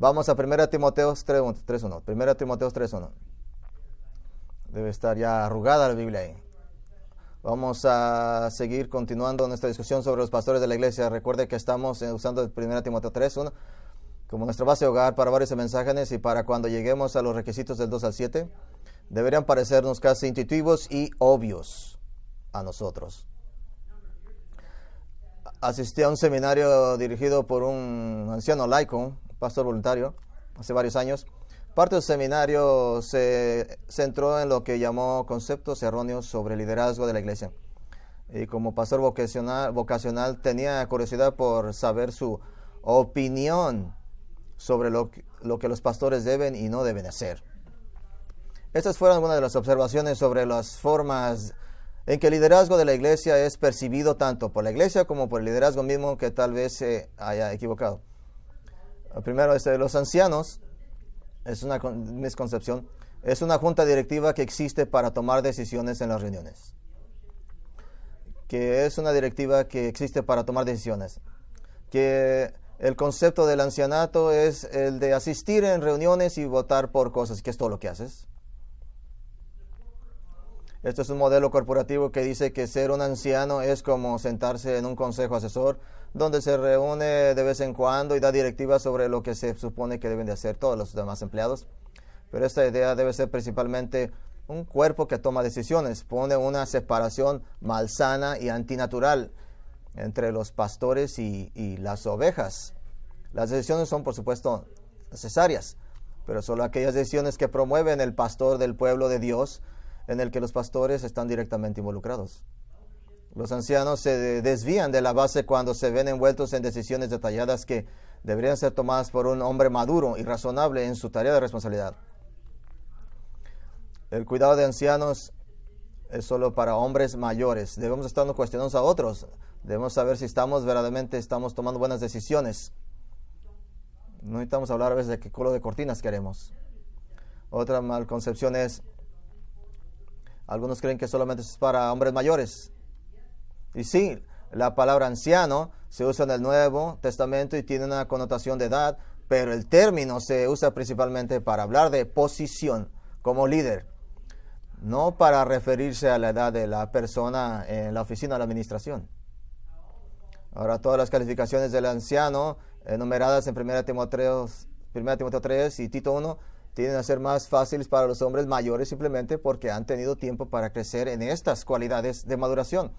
Vamos a 1 Timoteo 3.1. 1 Timoteo 3.1. Debe estar ya arrugada la Biblia ahí. Vamos a seguir continuando nuestra discusión sobre los pastores de la iglesia. Recuerde que estamos usando el 1 Timoteo 3.1 como nuestra base de hogar para varios mensajes, y para cuando lleguemos a los requisitos del 2 al 7, deberían parecernos casi intuitivos y obvios a nosotros. Asistí a un seminario dirigido por un anciano laico, pastor voluntario, hace varios años. Parte del seminario se centró en lo que llamó conceptos erróneos sobre el liderazgo de la iglesia. Y como pastor vocacional tenía curiosidad por saber su opinión sobre lo que los pastores deben y no deben hacer. Estas fueron algunas de las observaciones sobre las formas en que el liderazgo de la iglesia es percibido tanto por la iglesia como por el liderazgo mismo, que tal vez se haya equivocado. Primero, los ancianos, es una misconcepción, es una junta directiva que existe para tomar decisiones en las reuniones. Que es una directiva que existe para tomar decisiones. Que el concepto del ancianato es el de asistir en reuniones y votar por cosas, que es todo lo que haces. Esto es un modelo corporativo que dice que ser un anciano es como sentarse en un consejo asesor, donde se reúne de vez en cuando y da directivas sobre lo que se supone que deben de hacer todos los demás empleados. Pero esta idea debe ser principalmente un cuerpo que toma decisiones. Pone una separación malsana y antinatural entre los pastores y las ovejas. Las decisiones son, por supuesto, necesarias, pero solo aquellas decisiones que promueven el pastor del pueblo de Dios, en el que los pastores están directamente involucrados. Los ancianos se desvían de la base cuando se ven envueltos en decisiones detalladas que deberían ser tomadas por un hombre maduro y razonable en su tarea de responsabilidad. El cuidado de ancianos es solo para hombres mayores. Debemos estar cuestionando a otros. Debemos saber si verdaderamente estamos tomando buenas decisiones. No necesitamos hablar a veces de qué color de cortinas queremos. Otra malconcepción es, algunos creen que solamente es para hombres mayores. Y sí, la palabra anciano se usa en el Nuevo Testamento y tiene una connotación de edad, pero el término se usa principalmente para hablar de posición como líder, no para referirse a la edad de la persona en la oficina de la administración. Ahora, todas las calificaciones del anciano enumeradas en 1 Timoteo 3 y Tito 1 tienden a ser más fáciles para los hombres mayores simplemente porque han tenido tiempo para crecer en estas cualidades de maduración.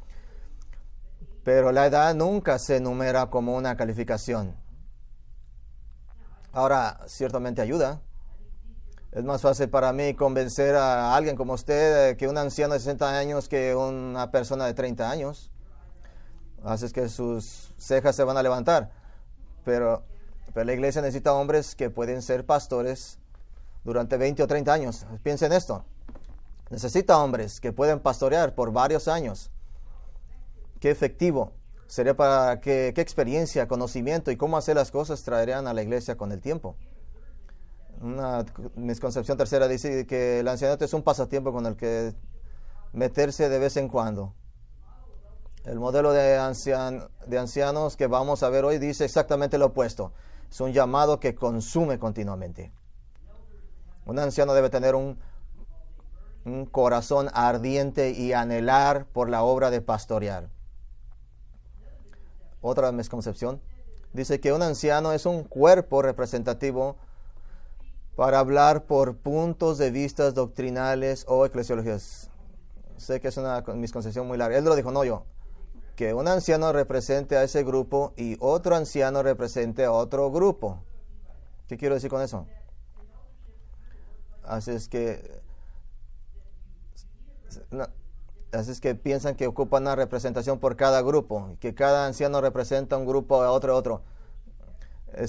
Pero la edad nunca se enumera como una calificación. Ahora, ciertamente ayuda. Es más fácil para mí convencer a alguien como usted que un anciano de 60 años que una persona de 30 años. Haces que sus cejas se van a levantar. Pero la iglesia necesita hombres que pueden ser pastores durante 20 o 30 años. Piensen en esto. Necesita hombres que pueden pastorear por varios años. Qué efectivo sería para qué experiencia, conocimiento y cómo hacer las cosas traerían a la iglesia con el tiempo. Una misconcepción tercera dice que el ancianato es un pasatiempo con el que meterse de vez en cuando. El modelo de ancianos que vamos a ver hoy dice exactamente lo opuesto. Es un llamado que consume continuamente. Un anciano debe tener un corazón ardiente y anhelar por la obra de pastorear. Otra misconcepción dice que un anciano es un cuerpo representativo para hablar por puntos de vista doctrinales o eclesiologías. Sé que es una misconcepción muy larga. Él lo dijo, no yo. Que un anciano represente a ese grupo y otro anciano represente a otro grupo. ¿Qué quiero decir con eso? Así es que piensan que ocupan una representación por cada grupo, que cada anciano representa un grupo a otro.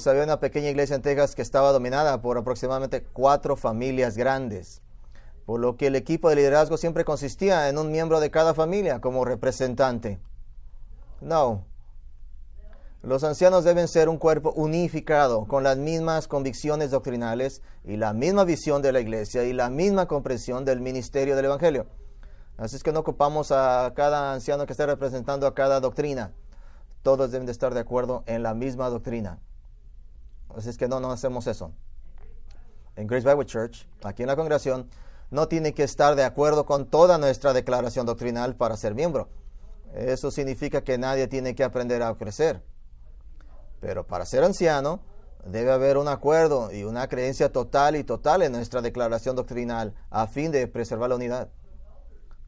Había una pequeña iglesia en Texas que estaba dominada por aproximadamente 4 familias grandes, por lo que el equipo de liderazgo siempre consistía en un miembro de cada familia como representante. No. Los ancianos deben ser un cuerpo unificado, con las mismas convicciones doctrinales y la misma visión de la iglesia y la misma comprensión del ministerio del evangelio. Así es que no ocupamos a cada anciano que esté representando a cada doctrina. Todos deben de estar de acuerdo en la misma doctrina. Así es que no hacemos eso. En Grace Bible Church, aquí en la congregación, no tiene que estar de acuerdo con toda nuestra declaración doctrinal para ser miembro. Eso significa que nadie tiene que aprender a crecer. Pero para ser anciano, debe haber un acuerdo y una creencia total en nuestra declaración doctrinal a fin de preservar la unidad.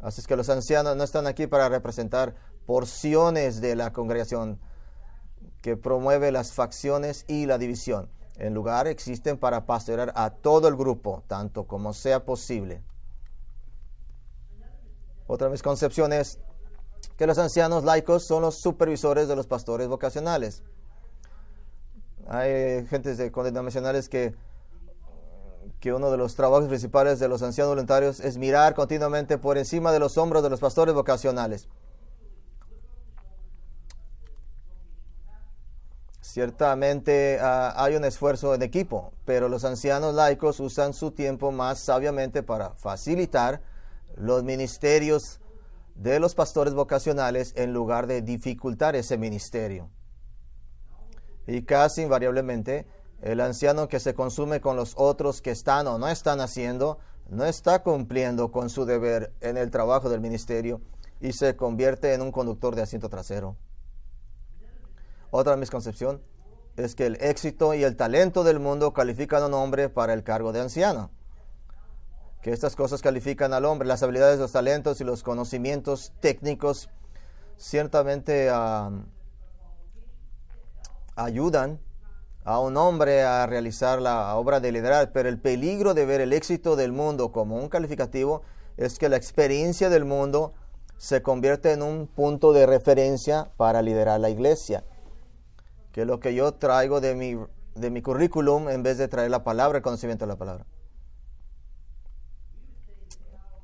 Así es que los ancianos no están aquí para representar porciones de la congregación que promueve las facciones y la división. En lugar, existen para pastorear a todo el grupo, tanto como sea posible. Otra misconcepción es que los ancianos laicos son los supervisores de los pastores vocacionales. Hay gentes denominacionales que uno de los trabajos principales de los ancianos voluntarios es mirar continuamente por encima de los hombros de los pastores vocacionales. Ciertamente hay un esfuerzo en equipo, pero los ancianos laicos usan su tiempo más sabiamente para facilitar los ministerios de los pastores vocacionales en lugar de dificultar ese ministerio. Y casi invariablemente, el anciano que se consume con los otros que están o no están haciendo, no está cumpliendo con su deber en el trabajo del ministerio y se convierte en un conductor de asiento trasero. Otra misconcepción es que el éxito y el talento del mundo califican a un hombre para el cargo de anciano. Que estas cosas califican al hombre, las habilidades, los talentos y los conocimientos técnicos ciertamente ayudan a un hombre a realizar la obra de liderar, pero el peligro de ver el éxito del mundo como un calificativo es que la experiencia del mundo se convierte en un punto de referencia para liderar la iglesia. Que lo que yo traigo de mi currículum en vez de traer la palabra, el conocimiento de la palabra.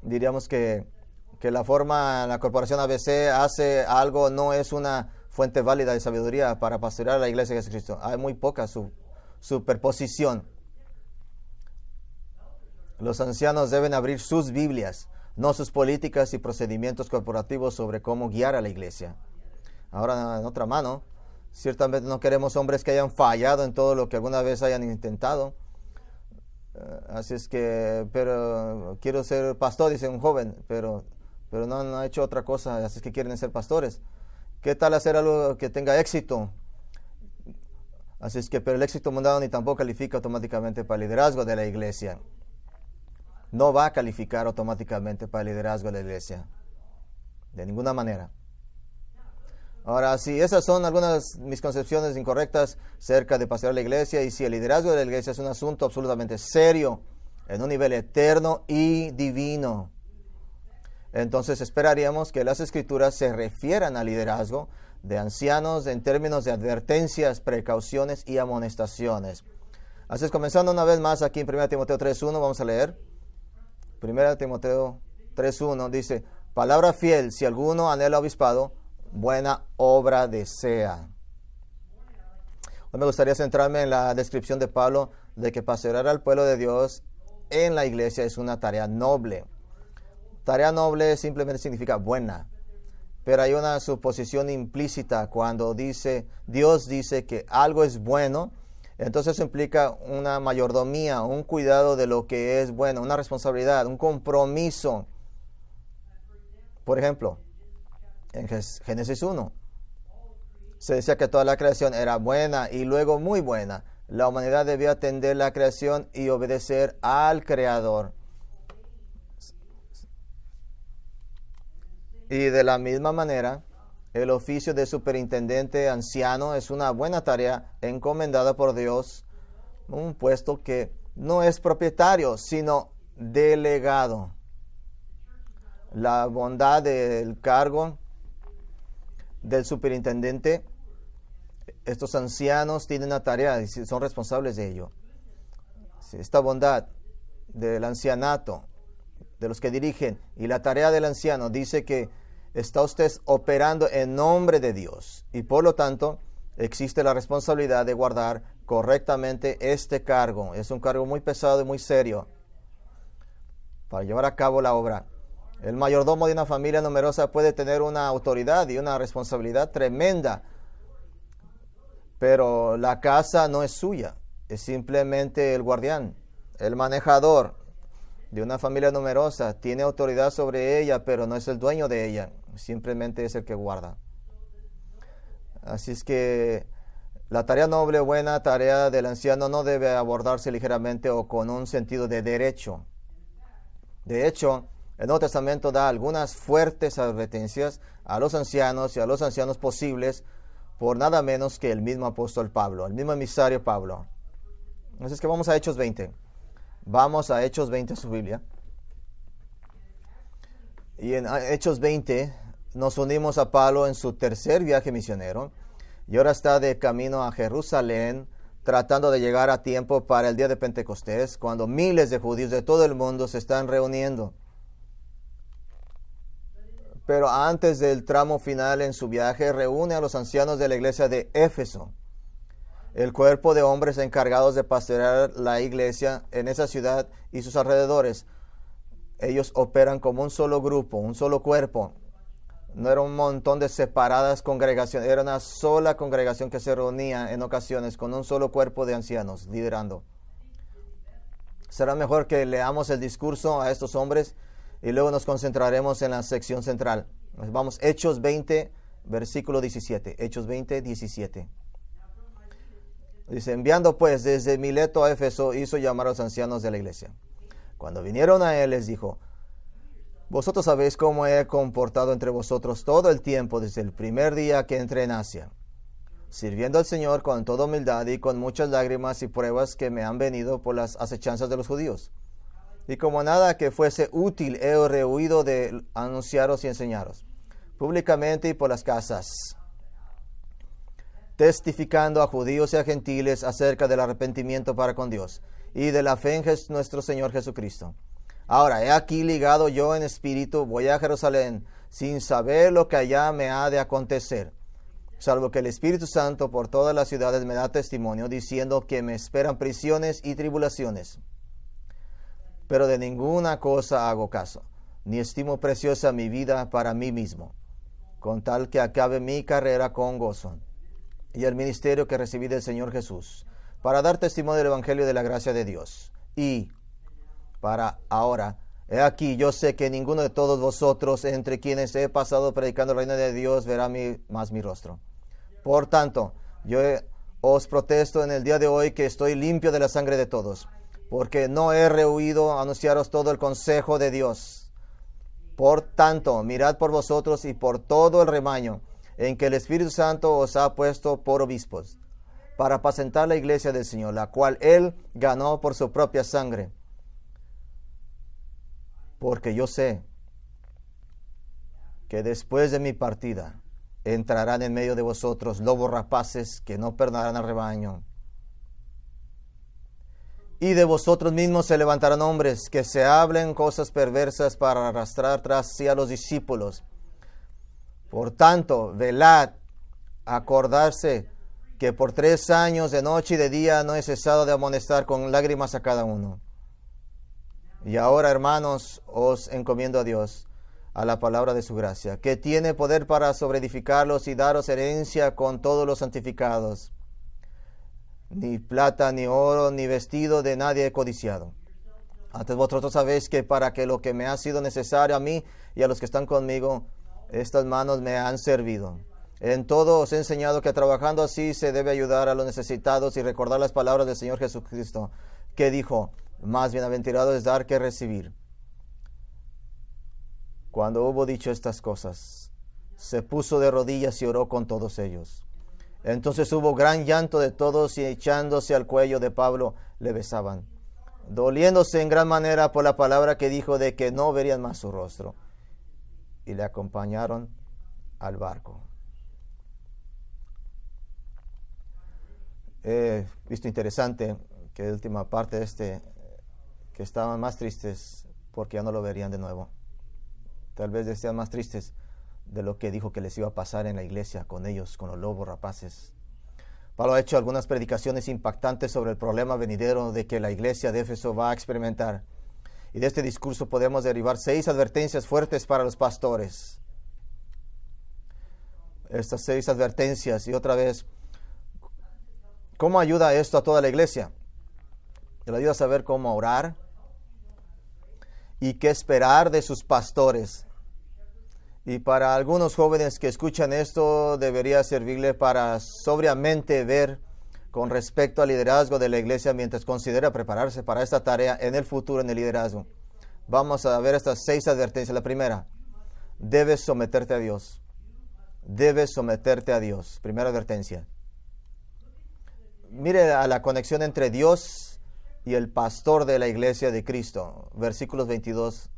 Diríamos que la forma la corporación ABC hace algo no es una fuente válida de sabiduría para pastorear la iglesia de Jesucristo. Hay muy poca superposición. Los ancianos deben abrir sus Biblias, no sus políticas y procedimientos corporativos sobre cómo guiar a la iglesia. Ahora, en otra mano, ciertamente no queremos hombres que hayan fallado en todo lo que alguna vez hayan intentado. Así es que, pero quiero ser pastor, dice un joven, pero no ha hecho otra cosa, así es que quieren ser pastores. ¿Qué tal hacer algo que tenga éxito? Así es que, pero el éxito mundano ni tampoco califica automáticamente para el liderazgo de la iglesia. No va a calificar automáticamente para el liderazgo de la iglesia. De ninguna manera. Ahora, si esas son algunas misconcepciones incorrectas acerca de pastorear la iglesia, y si el liderazgo de la iglesia es un asunto absolutamente serio, en un nivel eterno y divino, entonces esperaríamos que las Escrituras se refieran al liderazgo de ancianos en términos de advertencias, precauciones y amonestaciones. Así es, comenzando una vez más aquí en 1 Timoteo 3.1, vamos a leer. 1 Timoteo 3.1 dice: palabra fiel, si alguno anhela obispado, buena obra desea. Hoy me gustaría centrarme en la descripción de Pablo de que pastorear al pueblo de Dios en la iglesia es una tarea noble. Tarea noble simplemente significa buena, pero hay una suposición implícita cuando Dios dice que algo es bueno. Entonces eso implica una mayordomía, un cuidado de lo que es bueno, una responsabilidad, un compromiso. Por ejemplo, en Génesis 1 se decía que toda la creación era buena y luego muy buena. La humanidad debía atender la creación y obedecer al Creador. Y de la misma manera, el oficio de superintendente anciano es una buena tarea encomendada por Dios, un puesto que no es propietario, sino delegado. La bondad del cargo del superintendente, estos ancianos tienen una tarea y son responsables de ello. Esta bondad del ancianato, de los que dirigen, y la tarea del anciano dice que está usted operando en nombre de Dios y por lo tanto existe la responsabilidad de guardar correctamente este cargo. Es un cargo muy pesado y muy serio para llevar a cabo la obra. El mayordomo de una familia numerosa puede tener una autoridad y una responsabilidad tremenda, pero la casa no es suya. es simplemente el guardián, el manejador de una familia numerosa. Tiene autoridad sobre ella, pero no es el dueño de ella. Simplemente es el que guarda. Así es que la tarea noble, buena tarea del anciano no debe abordarse ligeramente o con un sentido de derecho. De hecho, el Nuevo Testamento da algunas fuertes advertencias a los ancianos y a los ancianos posibles por nada menos que el mismo apóstol Pablo, el mismo emisario Pablo. Así es que vamos a Hechos 20. Vamos a Hechos 20, su Biblia. Y en Hechos 20 nos unimos a Pablo en su tercer viaje misionero. Y ahora está de camino a Jerusalén, tratando de llegar a tiempo para el día de Pentecostés, cuando miles de judíos de todo el mundo se están reuniendo. Pero antes del tramo final en su viaje, reúne a los ancianos de la iglesia de Éfeso, el cuerpo de hombres encargados de pastorear la iglesia en esa ciudad y sus alrededores. Ellos operan como un solo grupo, un solo cuerpo. No era un montón de separadas congregaciones, era una sola congregación que se reunía en ocasiones con un solo cuerpo de ancianos liderando. Será mejor que leamos el discurso a estos hombres y luego nos concentraremos en la sección central. Vamos, Hechos 20, versículo 17. Hechos 20, 17. Dice, enviando pues desde Mileto a Éfeso, hizo llamar a los ancianos de la iglesia. Cuando vinieron a él, les dijo, vosotros sabéis cómo he comportado entre vosotros todo el tiempo desde el primer día que entré en Asia, sirviendo al Señor con toda humildad y con muchas lágrimas y pruebas que me han venido por las acechanzas de los judíos. Y como nada que fuese útil he rehuido de anunciaros y enseñaros, públicamente y por las casas, testificando a judíos y a gentiles acerca del arrepentimiento para con Dios y de la fe en nuestro Señor Jesucristo. Ahora, he aquí ligado yo en espíritu, voy a Jerusalén, sin saber lo que allá me ha de acontecer, salvo que el Espíritu Santo por todas las ciudades me da testimonio, diciendo que me esperan prisiones y tribulaciones. Pero de ninguna cosa hago caso, ni estimo preciosa mi vida para mí mismo, con tal que acabe mi carrera con gozo, y el ministerio que recibí del Señor Jesús, para dar testimonio del Evangelio de la gracia de Dios. Y para ahora, he aquí, yo sé que ninguno de todos vosotros, entre quienes he pasado predicando el reino de Dios, verá más mi rostro. Por tanto, yo os protesto en el día de hoy que estoy limpio de la sangre de todos, porque no he rehuido anunciaros todo el consejo de Dios. Por tanto, mirad por vosotros y por todo el rebaño, en que el Espíritu Santo os ha puesto por obispos, para apacentar la iglesia del Señor, la cual Él ganó por su propia sangre. Porque yo sé que después de mi partida entrarán en medio de vosotros lobos rapaces que no perdonarán al rebaño. Y de vosotros mismos se levantarán hombres que se hablen cosas perversas para arrastrar tras sí a los discípulos. Por tanto, velad, acordarse que por 3 años de noche y de día no he cesado de amonestar con lágrimas a cada uno. Y ahora, hermanos, os encomiendo a Dios, a la palabra de su gracia, que tiene poder para sobreedificarlos y daros herencia con todos los santificados. Ni plata, ni oro, ni vestido de nadie he codiciado. Antes vosotros sabéis que para que lo que me ha sido necesario a mí y a los que están conmigo, estas manos me han servido. En todo os he enseñado que trabajando así se debe ayudar a los necesitados y recordar las palabras del Señor Jesucristo, que dijo, más bienaventurado es dar que recibir. Cuando hubo dicho estas cosas, se puso de rodillas y oró con todos ellos. Entonces hubo gran llanto de todos y echándose al cuello de Pablo le besaban, doliéndose en gran manera por la palabra que dijo de que no verían más su rostro. Y le acompañaron al barco. He visto interesante que la última parte de que estaban más tristes porque ya no lo verían de nuevo. Tal vez estén más tristes de lo que dijo que les iba a pasar en la iglesia con ellos, con los lobos rapaces. Pablo ha hecho algunas predicaciones impactantes sobre el problema venidero de que la iglesia de Éfeso va a experimentar. Y de este discurso podemos derivar 6 advertencias fuertes para los pastores. Estas 6 advertencias, y otra vez, ¿cómo ayuda esto a toda la iglesia? le ayuda a saber cómo orar y qué esperar de sus pastores. Y para algunos jóvenes que escuchan esto, debería servirle para sobriamente ver con respecto al liderazgo de la iglesia mientras considera prepararse para esta tarea en el futuro en el liderazgo. Vamos a ver estas 6 advertencias. La primera, debes someterte a Dios. Debes someterte a Dios. Primera advertencia. Mire a la conexión entre Dios y el pastor de la iglesia de Cristo. Versículos 22.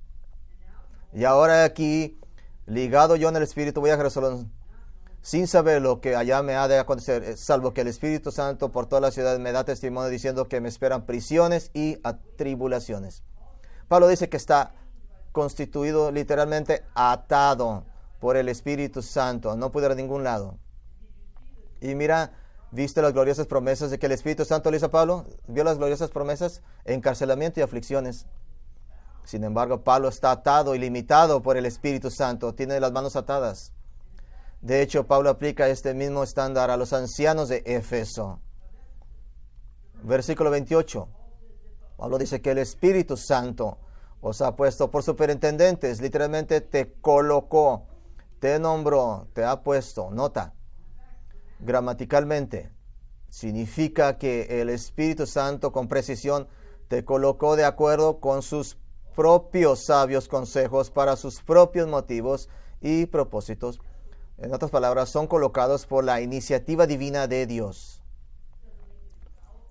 Y ahora aquí, ligado yo en el Espíritu, voy a Jerusalén sin saber lo que allá me ha de acontecer, salvo que el Espíritu Santo por toda la ciudad me da testimonio diciendo que me esperan prisiones y atribulaciones. Pablo dice que está constituido, literalmente atado por el Espíritu Santo. No puede ir a ningún lado. Y mira, ¿viste las gloriosas promesas de que el Espíritu Santo le hizo a Pablo? ¿Vio las gloriosas promesas? Encarcelamiento y aflicciones. Sin embargo, Pablo está atado y limitado por el Espíritu Santo. Tiene las manos atadas. De hecho, Pablo aplica este mismo estándar a los ancianos de Éfeso. Versículo 28. Pablo dice que el Espíritu Santo os ha puesto por superintendentes. Literalmente te colocó, te nombró, te ha puesto. Nota, gramaticalmente, significa que el Espíritu Santo con precisión te colocó de acuerdo con sus propios sabios consejos para sus propios motivos y propósitos. En otras palabras, son colocados por la iniciativa divina de Dios.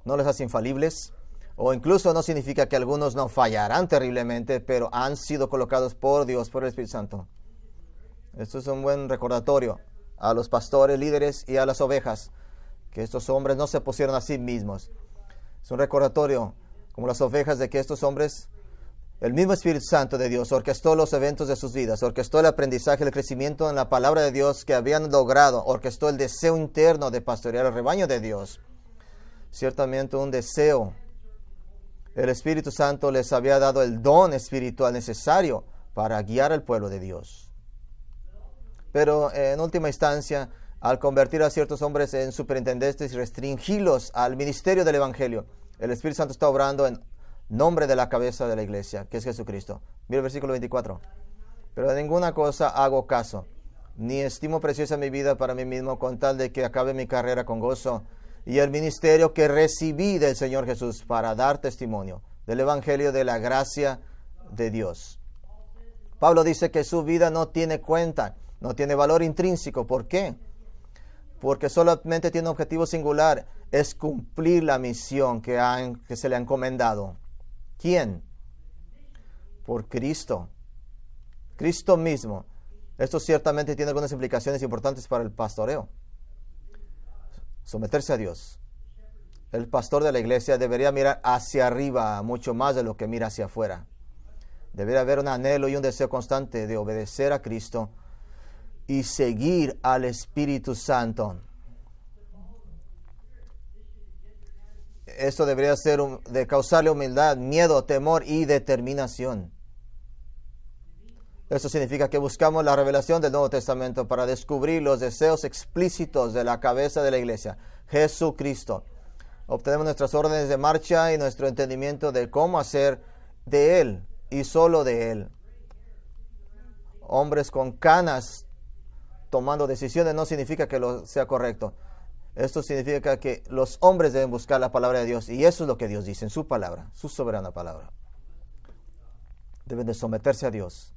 No les hace infalibles, o incluso no significa que algunos no fallarán terriblemente, pero han sido colocados por Dios, por el Espíritu Santo. Esto es un buen recordatorio a los pastores, líderes y a las ovejas, que estos hombres no se pusieron a sí mismos. Es un recordatorio, como las ovejas, de que estos hombres, el mismo Espíritu Santo de Dios orquestó los eventos de sus vidas, orquestó el aprendizaje, el crecimiento en la palabra de Dios que habían logrado, orquestó el deseo interno de pastorear el rebaño de Dios. Ciertamente un deseo. El Espíritu Santo les había dado el don espiritual necesario para guiar al pueblo de Dios. Pero en última instancia, al convertir a ciertos hombres en superintendentes y restringirlos al ministerio del Evangelio, el Espíritu Santo está obrando en nombre de la cabeza de la iglesia, que es Jesucristo. Mira el versículo 24. Pero de ninguna cosa hago caso, ni estimo preciosa mi vida para mí mismo, con tal de que acabe mi carrera con gozo y el ministerio que recibí del Señor Jesús para dar testimonio del Evangelio de la gracia de Dios. Pablo dice que su vida no tiene cuenta, no tiene valor intrínseco. ¿Por qué? Porque solamente tiene un objetivo singular, es cumplir la misión que se le ha encomendado. ¿Quién? Por Cristo. Cristo mismo. Esto ciertamente tiene algunas implicaciones importantes para el pastoreo. Someterse a Dios. El pastor de la iglesia debería mirar hacia arriba mucho más de lo que mira hacia afuera. Debería haber un anhelo y un deseo constante de obedecer a Cristo y seguir al Espíritu Santo. Esto debería ser de causarle humildad, miedo, temor y determinación. Esto significa que buscamos la revelación del Nuevo Testamento para descubrir los deseos explícitos de la cabeza de la iglesia, Jesucristo. Obtenemos nuestras órdenes de marcha y nuestro entendimiento de cómo hacer de Él y solo de Él. Hombres con canas tomando decisiones no significa que lo sea correcto. Esto significa que los hombres deben buscar la palabra de Dios, y eso es lo que Dios dice en su palabra, su soberana palabra. Deben de someterse a Dios.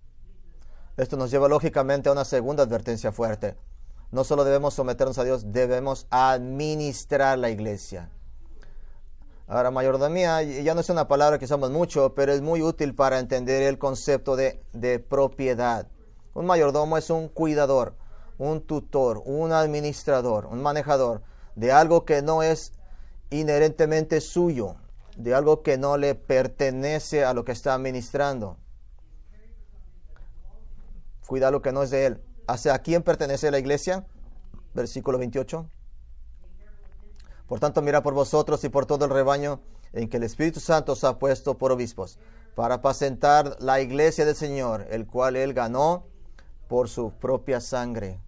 Esto nos lleva lógicamente a una segunda advertencia fuerte. No solo debemos someternos a Dios, debemos administrar la iglesia. Ahora, mayordomía ya no es una palabra que usamos mucho, pero es muy útil para entender el concepto de propiedad. Un mayordomo es un cuidador, un tutor, un administrador, un manejador de algo que no es inherentemente suyo, de algo que no le pertenece a lo que está administrando. Cuida lo que no es de él. ¿Hacia quién pertenece la iglesia? Versículo 28. Por tanto, mirad por vosotros y por todo el rebaño en que el Espíritu Santo os ha puesto por obispos, para apacentar la iglesia del Señor, el cual Él ganó por su propia sangre.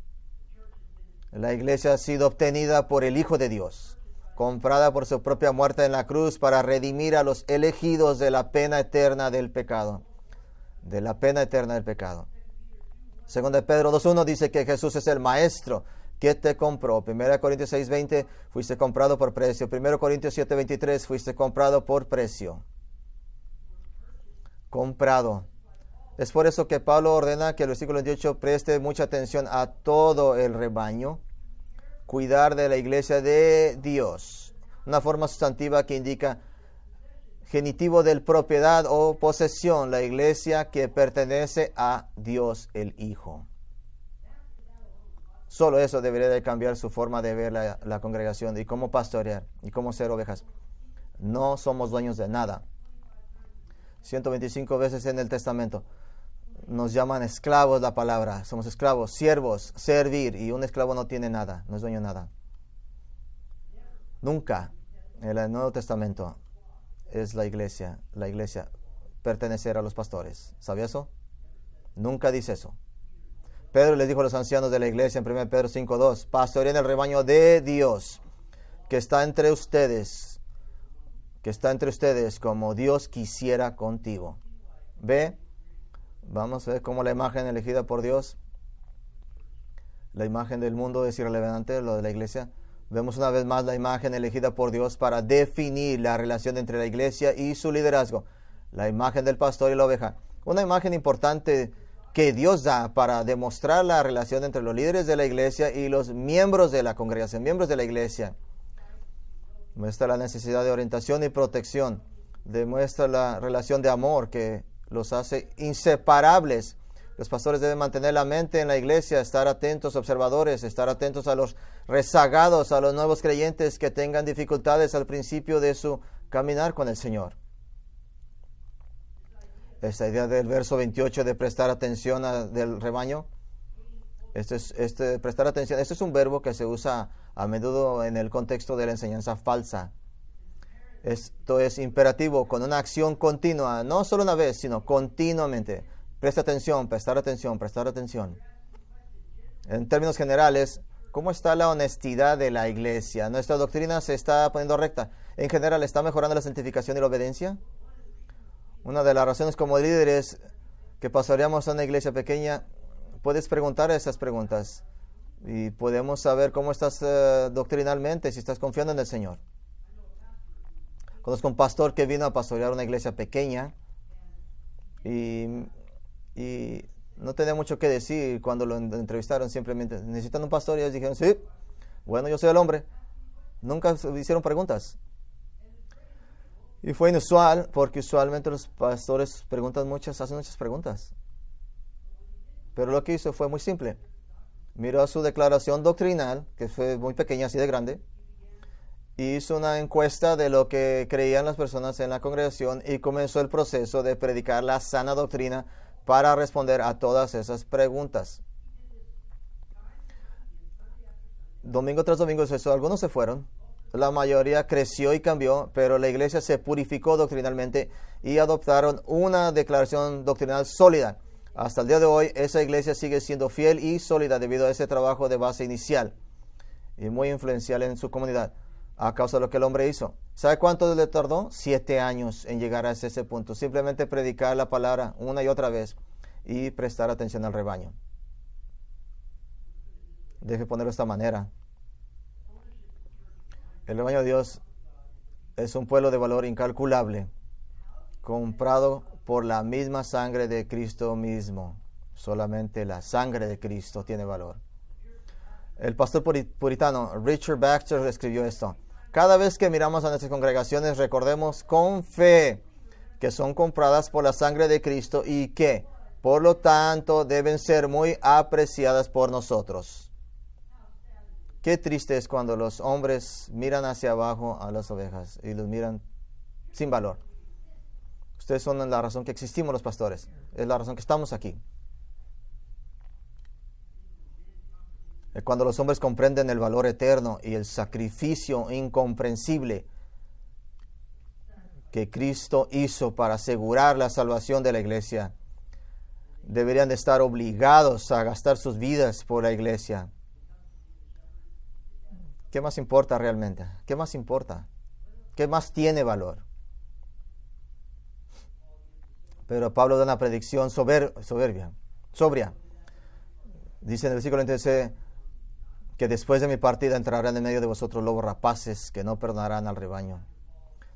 La iglesia ha sido obtenida por el Hijo de Dios. comprada por su propia muerte en la cruz para redimir a los elegidos de la pena eterna del pecado. De la pena eterna del pecado. Segunda de Pedro 2.1 dice que Jesús es el Maestro que te compró. 1 Corintios 6.20, fuiste comprado por precio. 1 Corintios 7.23, fuiste comprado por precio. Comprado. Es por eso que Pablo ordena que el versículo 28 preste mucha atención a todo el rebaño. Cuidar de la iglesia de Dios. Una forma sustantiva que indica genitivo del propiedad o posesión, la iglesia que pertenece a Dios el Hijo. Solo eso debería de cambiar su forma de ver la congregación y cómo pastorear y cómo ser ovejas. No somos dueños de nada. 125 veces en el Testamento nos llaman esclavos la palabra. Somos esclavos, siervos, servir, y un esclavo no tiene nada, no es dueño de nada. Nunca en el Nuevo Testamento es la iglesia pertenecer a los pastores. ¿Sabía eso? Nunca dice eso. Pedro les dijo a los ancianos de la iglesia en 1 Pedro 5.2, pastoreen el rebaño de Dios que está entre ustedes, como Dios quisiera contigo. Ve, vamos a ver cómo la imagen elegida por Dios, la imagen del mundo es irrelevante, lo de la iglesia. Vemos una vez más la imagen elegida por Dios para definir la relación entre la iglesia y su liderazgo. La imagen del pastor y la oveja. Una imagen importante que Dios da para demostrar la relación entre los líderes de la iglesia y los miembros de la congregación, miembros de la iglesia. Muestra la necesidad de orientación y protección. Demuestra la relación de amor que los hace inseparables. Los pastores deben mantener la mente en la iglesia, estar atentos, observadores, estar atentos a los rezagados, a los nuevos creyentes que tengan dificultades al principio de su caminar con el Señor. Esta idea del verso 28 de prestar atención del rebaño, prestar atención, este es un verbo que se usa a menudo en el contexto de la enseñanza falsa. Esto es imperativo, con una acción continua, no solo una vez, sino continuamente. Presta atención, prestar atención, prestar atención. En términos generales, ¿cómo está la honestidad de la iglesia? ¿Nuestra doctrina se está poniendo recta? En general, ¿está mejorando la santificación y la obediencia? Una de las razones como líderes que pastoreamos a una iglesia pequeña, puedes preguntar esas preguntas y podemos saber cómo estás doctrinalmente, si estás confiando en el Señor. Conozco un pastor que vino a pastorear una iglesia pequeña y no tenía mucho que decir cuando lo entrevistaron. Simplemente, ¿necesitan un pastor? Y ellos dijeron, sí, bueno, yo soy el hombre. Nunca hicieron preguntas. Y fue inusual, porque usualmente los pastores hacen muchas preguntas. Pero lo que hizo fue muy simple. Miró su declaración doctrinal, que fue muy pequeña, así de grande, y hizo una encuesta de lo que creían las personas en la congregación y comenzó el proceso de predicar la sana doctrina para responder a todas esas preguntas. Domingo tras domingo algunos se fueron, la mayoría creció y cambió, pero la iglesia se purificó doctrinalmente y adoptaron una declaración doctrinal sólida. Hasta el día de hoy, esa iglesia sigue siendo fiel y sólida debido a ese trabajo de base inicial y muy influencial en su comunidad a causa de lo que el hombre hizo. ¿Sabe cuánto le tardó? 7 años en llegar a ese punto. Simplemente predicar la palabra una y otra vez y prestar atención al rebaño. Deje ponerlo de esta manera. El rebaño de Dios es un pueblo de valor incalculable, comprado por la misma sangre de Cristo mismo. Solamente la sangre de Cristo tiene valor. El pastor puritano Richard Baxter escribió esto: cada vez que miramos a nuestras congregaciones, recordemos con fe que son compradas por la sangre de Cristo y que, por lo tanto, deben ser muy apreciadas por nosotros. Qué triste es cuando los hombres miran hacia abajo a las ovejas y los miran sin valor. Ustedes son la razón que existimos los pastores. Es la razón que estamos aquí. Cuando los hombres comprenden el valor eterno y el sacrificio incomprensible que Cristo hizo para asegurar la salvación de la iglesia, deberían de estar obligados a gastar sus vidas por la iglesia. ¿Qué más importa realmente? ¿Qué más importa? ¿Qué más tiene valor? Pero Pablo da una predicción sobria. Dice en el versículo 26 que después de mi partida entrarán en medio de vosotros lobos rapaces que no perdonarán al rebaño.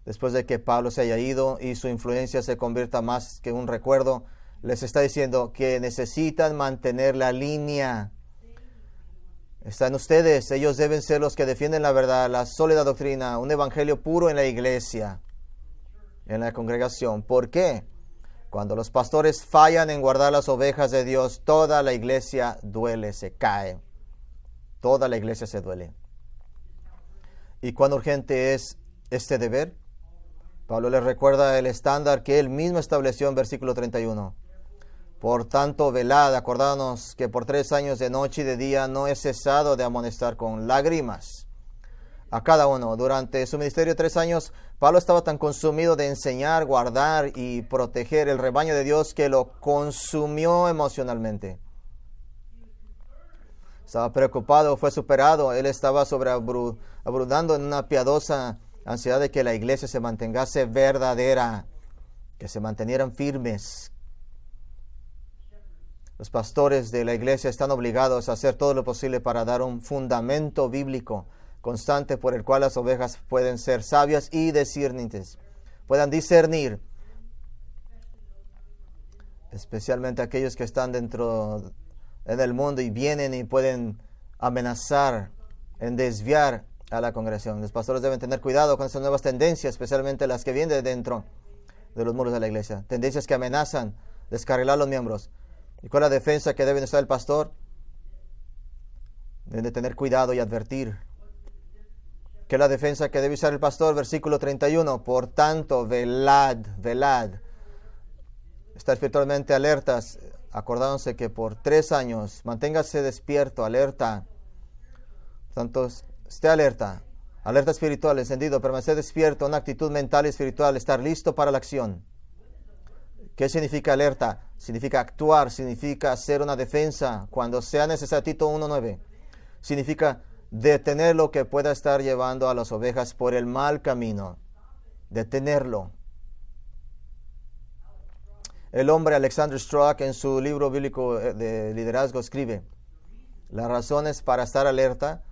Después de que Pablo se haya ido y su influencia se convierta más que un recuerdo, les está diciendo que necesitan mantener la línea. Están ustedes, ellos deben ser los que defienden la verdad, la sólida doctrina, un evangelio puro en la iglesia, en la congregación. ¿Por qué? Cuando los pastores fallan en guardar las ovejas de Dios, toda la iglesia duele, se cae. Toda la iglesia se duele. ¿Y cuán urgente es este deber? Pablo les recuerda el estándar que él mismo estableció en versículo 31. Por tanto, velad, acordándonos que por 3 años de noche y de día no he cesado de amonestar con lágrimas a cada uno. Durante su ministerio 3 años, Pablo estaba tan consumido de enseñar, guardar y proteger el rebaño de Dios que lo consumió emocionalmente. Estaba preocupado, fue superado. Él estaba sobreabundando en una piadosa ansiedad de que la iglesia se mantengase verdadera, que se mantenieran firmes. Los pastores de la iglesia están obligados a hacer todo lo posible para dar un fundamento bíblico constante por el cual las ovejas pueden ser sabias y discernentes, puedan discernir, especialmente aquellos que están dentro en el mundo y vienen y pueden amenazar en desviar a la congregación. Los pastores deben tener cuidado con estas nuevas tendencias, especialmente las que vienen de dentro de los muros de la iglesia, tendencias que amenazan descarrilar a los miembros. ¿Y cuál es la defensa que debe usar el pastor? Deben de tener cuidado y advertir. ¿Qué es la defensa que debe usar el pastor? Versículo 31. Por tanto, velad. Estar espiritualmente alertas, acordándose que por 3 años, manténgase despierto, alerta. Por tanto, esté alerta espiritual, encendido, permanecer despierto, una actitud mental y espiritual, estar listo para la acción. ¿Qué significa alerta? Significa actuar, significa hacer una defensa cuando sea necesario. Tito 1:9. Significa detener lo que pueda estar llevando a las ovejas por el mal camino. Detenerlo. El hombre Alexander Strauch en su libro bíblico de liderazgo escribe: las razones para estar alerta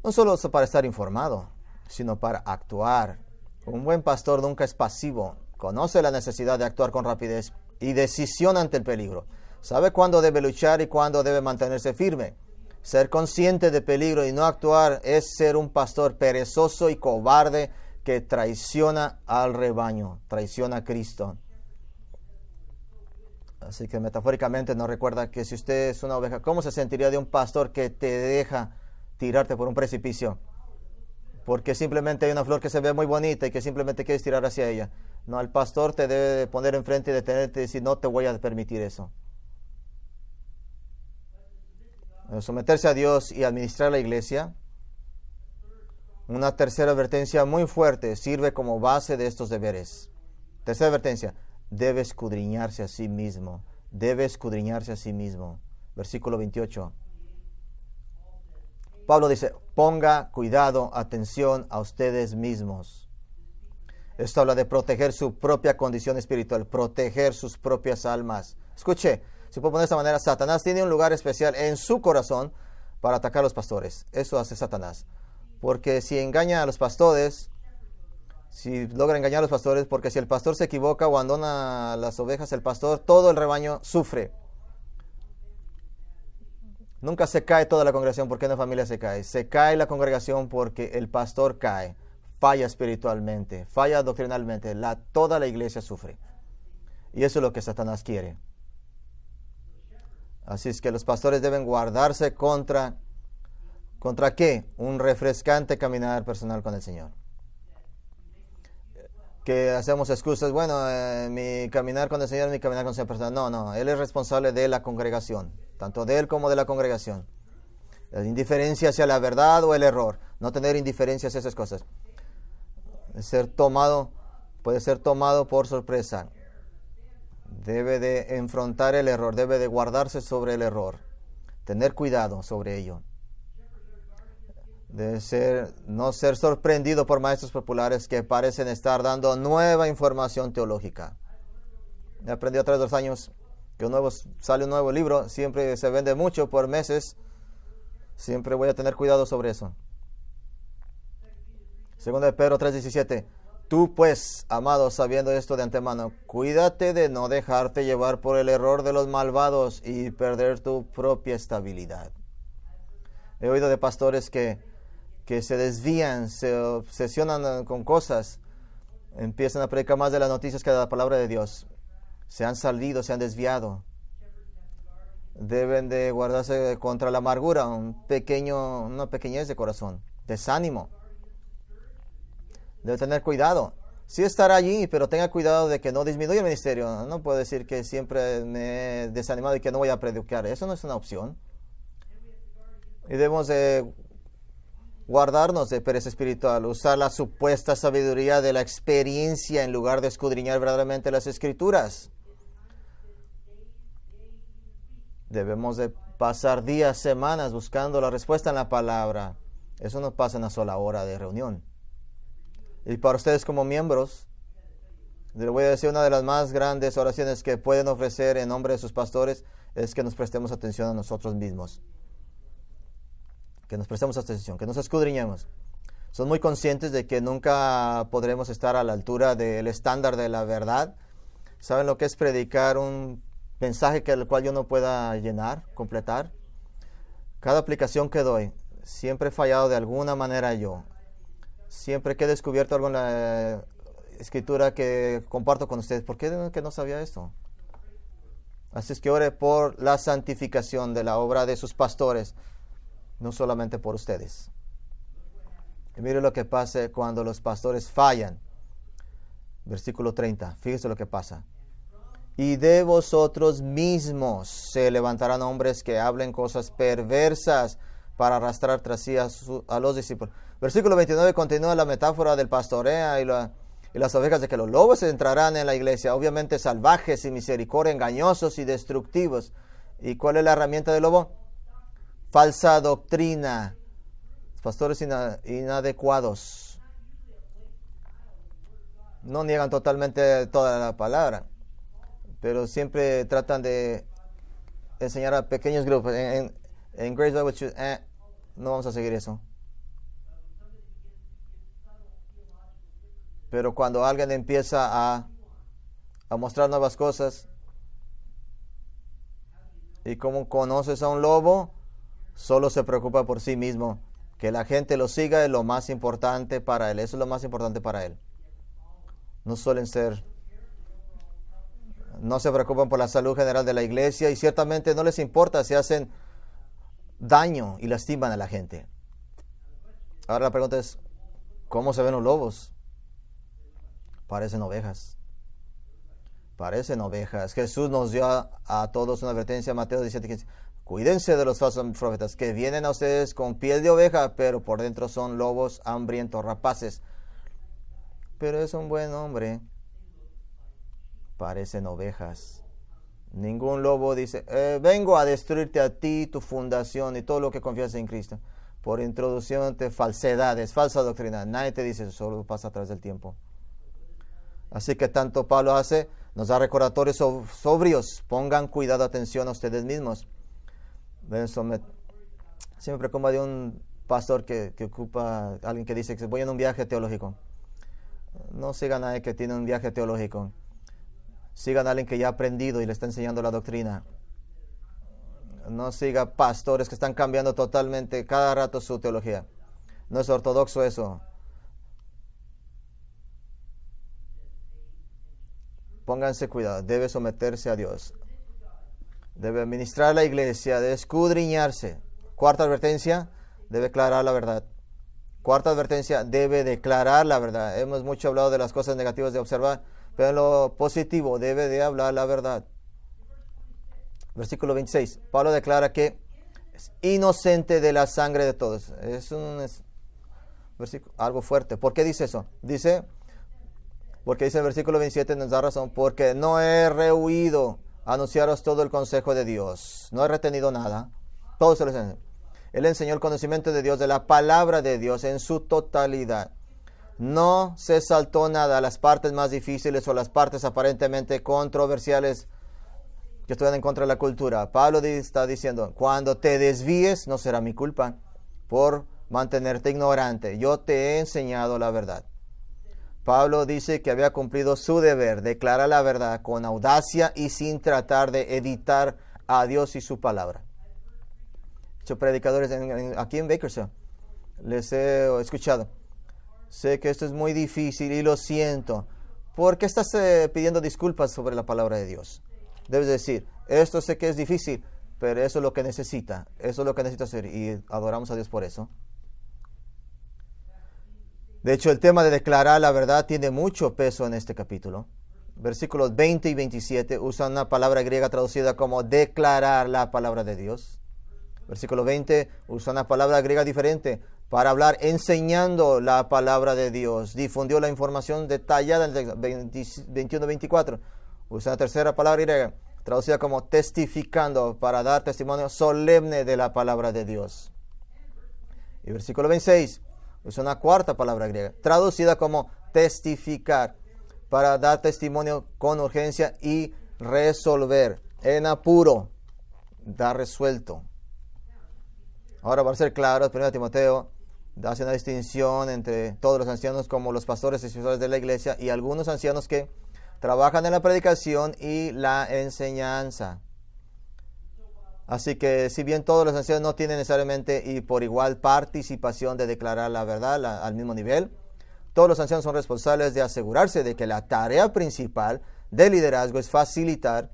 no solo para estar informado, sino para actuar. Un buen pastor nunca es pasivo. Conoce la necesidad de actuar con rapidez y decisión ante el peligro. Sabe cuándo debe luchar y cuándo debe mantenerse firme. Ser consciente de peligro y no actuar es ser un pastor perezoso y cobarde que traiciona al rebaño, traiciona a Cristo. Así que metafóricamente nos recuerda que si usted es una oveja, ¿cómo se sentiría de un pastor que te deja tirarte por un precipicio? Porque simplemente hay una flor que se ve muy bonita y que simplemente quieres tirar hacia ella. No, el pastor te debe poner enfrente y detenerte y decir: no te voy a permitir eso. Someterse a Dios y administrar la iglesia. Una tercera advertencia muy fuerte sirve como base de estos deberes. Tercera advertencia: debe escudriñarse a sí mismo. Debe escudriñarse a sí mismo. Versículo 28. Pablo dice: ponga cuidado, atención a ustedes mismos. Esto habla de proteger su propia condición espiritual, proteger sus propias almas. Escuche, se puede poner de esta manera: Satanás tiene un lugar especial en su corazón para atacar a los pastores. Eso hace Satanás. Porque si engaña a los pastores, si logra engañar a los pastores, porque si el pastor se equivoca o abandona a las ovejas, el pastor, todo el rebaño sufre. Nunca se cae toda la congregación porque una familia se cae. Se cae la congregación porque el pastor cae. Falla espiritualmente, falla doctrinalmente. Toda la iglesia sufre. Y eso es lo que Satanás quiere. Así es que los pastores deben guardarse ¿contra qué? Un refrescante caminar personal con el Señor. Que hacemos excusas: bueno, mi caminar con el Señor, mi caminar con el Señor personal. No, Él es responsable de la congregación, tanto de Él como de la congregación. La indiferencia hacia la verdad o el error, no tener indiferencia hacia esas cosas. Puede ser tomado por sorpresa. Debe de enfrentar el error, debe de guardarse sobre el error, tener cuidado sobre ello. no ser sorprendido por maestros populares que parecen estar dando nueva información teológica. He aprendido a través de los años que sale un nuevo libro, siempre se vende mucho por meses. Siempre voy a tener cuidado sobre eso. Segunda de Pedro 3:17. Tú pues, amado, sabiendo esto de antemano, cuídate de no dejarte llevar por el error de los malvados y perder tu propia estabilidad. He oído de pastores que se desvían, se obsesionan con cosas, empiezan a predicar más de las noticias que de la palabra de Dios. Se han salido, se han desviado. Deben de guardarse contra la amargura, una pequeñez de corazón, desánimo. Debe tener cuidado. Sí estará allí, pero tenga cuidado de que no disminuya el ministerio. No puedo decir que siempre me he desanimado y que no voy a predicar. Eso no es una opción. Y debemos de guardarnos de pereza espiritual, usar la supuesta sabiduría de la experiencia en lugar de escudriñar verdaderamente las Escrituras. Debemos de pasar días, semanas buscando la respuesta en la palabra. Eso no pasa en una sola hora de reunión. Y para ustedes como miembros, les voy a decir, una de las más grandes oraciones que pueden ofrecer en nombre de sus pastores es que nos prestemos atención a nosotros mismos. Que nos prestemos atención, que nos escudriñemos. Son muy conscientes de que nunca podremos estar a la altura del estándar de la verdad. ¿Saben lo que es predicar un mensaje el cual yo no pueda llenar, completar? Cada aplicación que doy, siempre he fallado de alguna manera yo. Siempre que he descubierto algo en la escritura que comparto con ustedes. ¿Por qué que no sabía esto? Así es que ore por la santificación de la obra de sus pastores, no solamente por ustedes. Y mire lo que pasa cuando los pastores fallan. Versículo 30. Fíjese lo que pasa. Y de vosotros mismos se levantarán hombres que hablen cosas perversas para arrastrar tras sí a los discípulos. Versículo 29 continúa la metáfora del pastoreo y las ovejas, de que los lobos entrarán en la iglesia, obviamente salvajes, sin misericordia, engañosos y destructivos. ¿Y cuál es la herramienta del lobo? Falsa doctrina. Pastores inadecuados. No niegan totalmente toda la palabra, pero siempre tratan de enseñar a pequeños grupos. En Grace Bible Church, no vamos a seguir eso. Pero cuando alguien empieza a mostrar nuevas cosas, y como conoces a un lobo, solo se preocupa por sí mismo. Que la gente lo siga es lo más importante para él. Eso es lo más importante para él. No se preocupan por la salud general de la iglesia, y ciertamente no les importa si hacen daño y lastiman a la gente. Ahora la pregunta es, ¿cómo se ven los lobos? Parecen ovejas. Parecen ovejas. Jesús nos dio a todos una advertencia, Mateo 17:15. Cuídense de los falsos profetas que vienen a ustedes con piel de oveja, pero por dentro son lobos hambrientos, rapaces. Pero es un buen hombre. Parecen ovejas. Ningún lobo dice, vengo a destruirte a ti, tu fundación y todo lo que confías en Cristo. Por introducción de falsedades, falsa doctrina. Nadie te dice eso, solo pasa a través del tiempo. Así que tanto Pablo nos da recordatorios sobrios. Pongan cuidado, atención a ustedes mismos. Siempre como de un pastor que ocupa, alguien que dice que voy en un viaje teológico. No sigan a nadie que tiene un viaje teológico. Sigan a alguien que ya ha aprendido y le está enseñando la doctrina. No siga pastores que están cambiando totalmente cada rato su teología. No es ortodoxo eso. Pónganse cuidado. Debe someterse a Dios. Debe administrar la iglesia. Debe escudriñarse. Cuarta advertencia. Debe declarar la verdad. Cuarta advertencia. Debe declarar la verdad. Hemos mucho hablado de las cosas negativas de observar, pero en lo positivo debe de hablar la verdad. Versículo 26. Pablo declara que es inocente de la sangre de todos. Es versículo, algo fuerte. ¿Por qué dice eso? Porque dice el versículo 27, nos da razón, porque no he rehuido anunciaros todo el consejo de Dios. No he retenido nada. Todo se lo enseña. Él enseñó el conocimiento de Dios, de la palabra de Dios en su totalidad. No se saltó nada a las partes más difíciles o las partes aparentemente controversiales que están en contra de la cultura. Pablo está diciendo, cuando te desvíes no será mi culpa por mantenerte ignorante. Yo te he enseñado la verdad. Pablo dice que había cumplido su deber, declarar la verdad con audacia y sin tratar de editar a Dios y su palabra. Muchos predicadores aquí en Bakersfield les he escuchado. Sé que esto es muy difícil y lo siento. ¿Por qué estás pidiendo disculpas sobre la palabra de Dios? Debes decir, esto sé que es difícil, pero eso es lo que necesita. Eso es lo que necesito hacer y adoramos a Dios por eso. De hecho, el tema de declarar la verdad tiene mucho peso en este capítulo. Versículos 20 y 27 usan una palabra griega traducida como declarar la palabra de Dios. Versículo 20 usa una palabra griega diferente para hablar enseñando la palabra de Dios. Difundió la información detallada en el 21-24. Usa una tercera palabra griega traducida como testificando para dar testimonio solemne de la palabra de Dios. Y versículo 26 usa una cuarta palabra griega traducida como testificar para dar testimonio con urgencia y resolver en apuro, dar resuelto. Ahora, para ser claro, 1 Timoteo hace una distinción entre todos los ancianos como los pastores y espirituales de la iglesia y algunos ancianos que trabajan en la predicación y la enseñanza. Así que si bien todos los ancianos no tienen necesariamente y por igual participación de declarar la verdad al mismo nivel, todos los ancianos son responsables de asegurarse de que la tarea principal del liderazgo es facilitar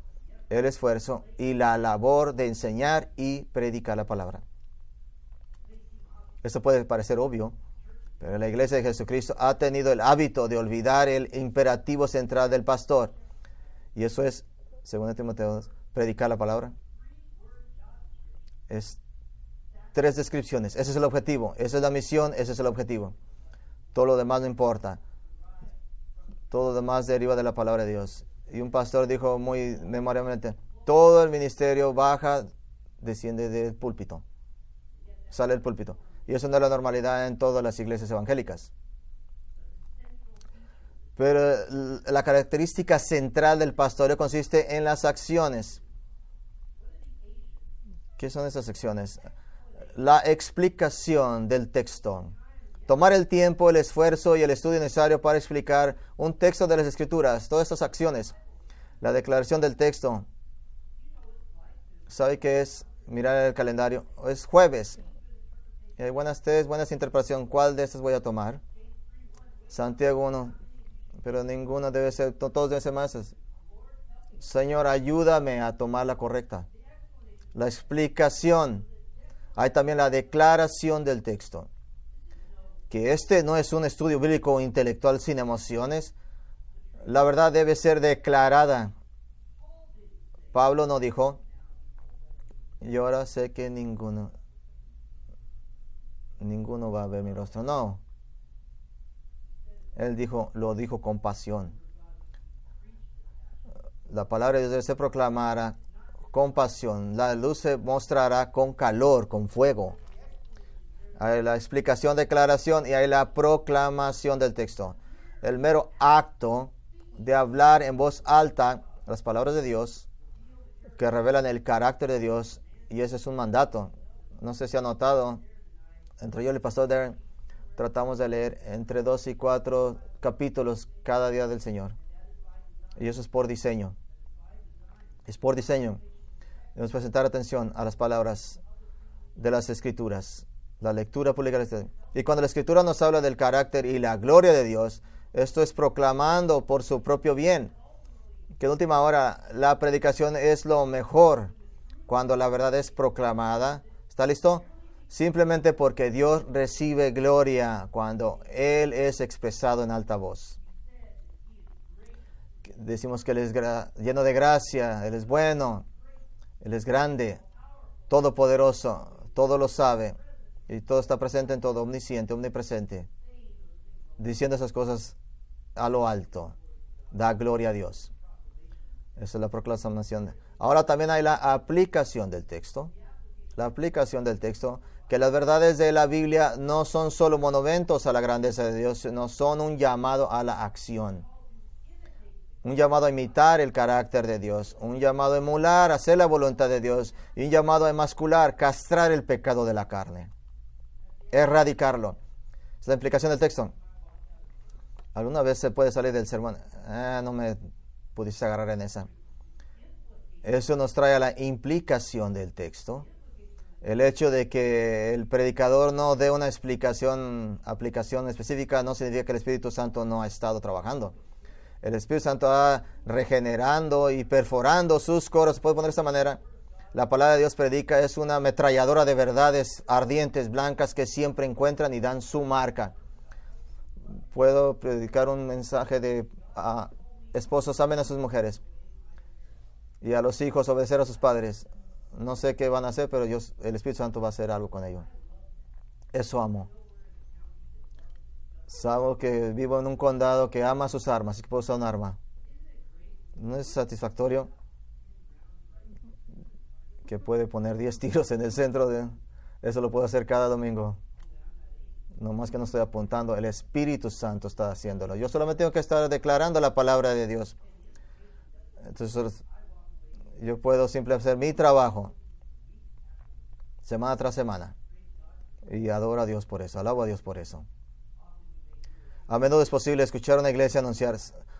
el esfuerzo y la labor de enseñar y predicar la palabra. Esto puede parecer obvio, pero la iglesia de Jesucristo ha tenido el hábito de olvidar el imperativo central del pastor. Y eso es, según Timoteo, predicar la palabra. Es 3 descripciones. Ese es el objetivo. Esa es la misión. Ese es el objetivo. Todo lo demás no importa. Todo lo demás deriva de la palabra de Dios. Y un pastor dijo muy memorialmente, todo el ministerio baja, desciende del púlpito. Sale del púlpito. Y eso no es la normalidad en todas las iglesias evangélicas. Pero la característica central del pastoreo consiste en las acciones. ¿Qué son esas acciones? La explicación del texto. Tomar el tiempo, el esfuerzo y el estudio necesario para explicar un texto de las Escrituras. Todas estas acciones. La declaración del texto. ¿Sabe qué es? Mirar el calendario. Es jueves. Buenas interpretación. ¿Cuál de estas voy a tomar? Santiago 1. Pero ninguno debe ser, todos deben ser más. Señor, ayúdame a tomar la correcta. La explicación. Hay también la declaración del texto. Que este no es un estudio bíblico intelectual sin emociones. La verdad debe ser declarada. Pablo no dijo, y ahora sé que ninguno va a ver mi rostro. No. Él lo dijo con pasión. La palabra de Dios debe ser proclamada con pasión. La luz se mostrará con calor, con fuego. Hay la explicación, declaración y hay la proclamación del texto. El mero acto de hablar en voz alta las palabras de Dios que revelan el carácter de Dios, y ese es un mandato. No sé si ha notado, entre yo y el pastor Darren tratamos de leer entre 2 y 4 capítulos cada día del Señor, y eso es por diseño. Es por diseño. Debemos presentar atención a las palabras de las Escrituras, la lectura pública. Y cuando la Escritura nos habla del carácter y la gloria de Dios, esto es proclamando por su propio bien. Que en última hora la predicación es lo mejor cuando la verdad es proclamada. ¿Está listo? Simplemente porque Dios recibe gloria cuando Él es expresado en alta voz. Decimos que Él es lleno de gracia, Él es bueno, Él es grande, todopoderoso, todo lo sabe y todo está presente en todo, omnisciente, omnipresente. Diciendo esas cosas a lo alto, da gloria a Dios. Esa es la proclamación. Ahora también hay la aplicación del texto. La aplicación del texto, que las verdades de la Biblia no son solo monumentos a la grandeza de Dios, sino son un llamado a la acción. Un llamado a imitar el carácter de Dios, un llamado a emular, hacer la voluntad de Dios, y un llamado a emascular, castrar el pecado de la carne, erradicarlo. Es la implicación del texto. ¿Alguna vez se puede salir del sermón? No me pudiste agarrar en esa. Eso nos trae a la implicación del texto. El hecho de que el predicador no dé una aplicación específica no significa que el Espíritu Santo no ha estado trabajando. El Espíritu Santo va regenerando y perforando sus coros. ¿Se puede poner de esta manera? La palabra de Dios predica es una ametralladora de verdades ardientes, blancas, que siempre encuentran y dan su marca. Puedo predicar un mensaje de esposos amen a sus mujeres y a los hijos obedecer a sus padres. No sé qué van a hacer, pero el Espíritu Santo va a hacer algo con ellos. Eso amo. Sabo que vivo en un condado que ama sus armas y que puedo usar un arma. ¿No es satisfactorio que puede poner 10 tiros en el centro de... Eso lo puedo hacer cada domingo. No más que no estoy apuntando. El Espíritu Santo está haciéndolo. Yo solamente tengo que estar declarando la palabra de Dios. Entonces yo puedo simplemente hacer mi trabajo semana tras semana. Y adoro a Dios por eso. Alabo a Dios por eso. A menudo es posible escuchar a una iglesia anunciar,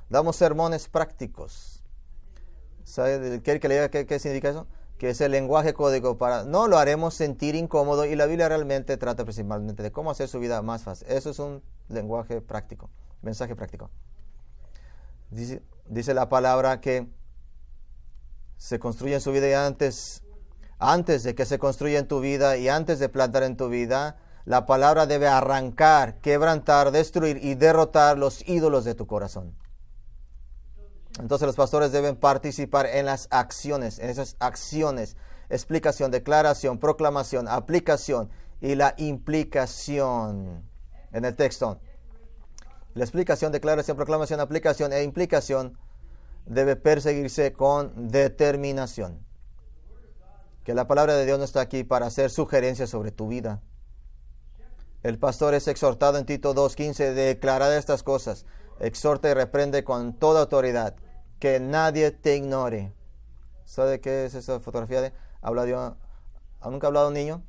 damos sermones prácticos. ¿Sabe? ¿Quiere que le diga qué significa eso? Que es el lenguaje código para, no lo haremos sentir incómodo, y la Biblia realmente trata principalmente de cómo hacer su vida más fácil. Eso es un lenguaje práctico, mensaje práctico. Dice la palabra que se construye en su vida y antes de que se construya en tu vida y antes de plantar en tu vida, la palabra debe arrancar, quebrantar, destruir y derrotar los ídolos de tu corazón. Entonces los pastores deben participar en las acciones, en esas acciones, explicación, declaración, proclamación, aplicación y la implicación en el texto. La explicación, declaración, proclamación, aplicación e implicación debe perseguirse con determinación. Que la palabra de Dios no está aquí para hacer sugerencias sobre tu vida. El pastor es exhortado en Tito 2:15 de declarar estas cosas. Exhorta y reprende con toda autoridad. Que nadie te ignore. ¿Sabe qué es esa fotografía? ¿Nunca ha hablado un niño?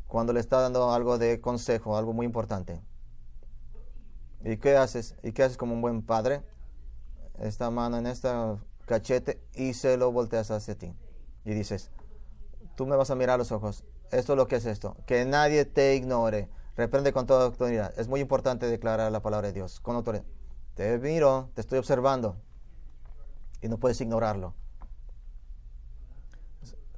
Cuando le está dando algo de consejo, algo muy importante. ¿Y qué haces? ¿Y qué haces como un buen padre? Esta mano en esta cachete y se lo volteas hacia ti. Y dices, tú me vas a mirar a los ojos. Esto es lo que es esto. Que nadie te ignore. Reprende con toda autoridad. Es muy importante declarar la palabra de Dios con autoridad. Te miro, te estoy observando. Y no puedes ignorarlo.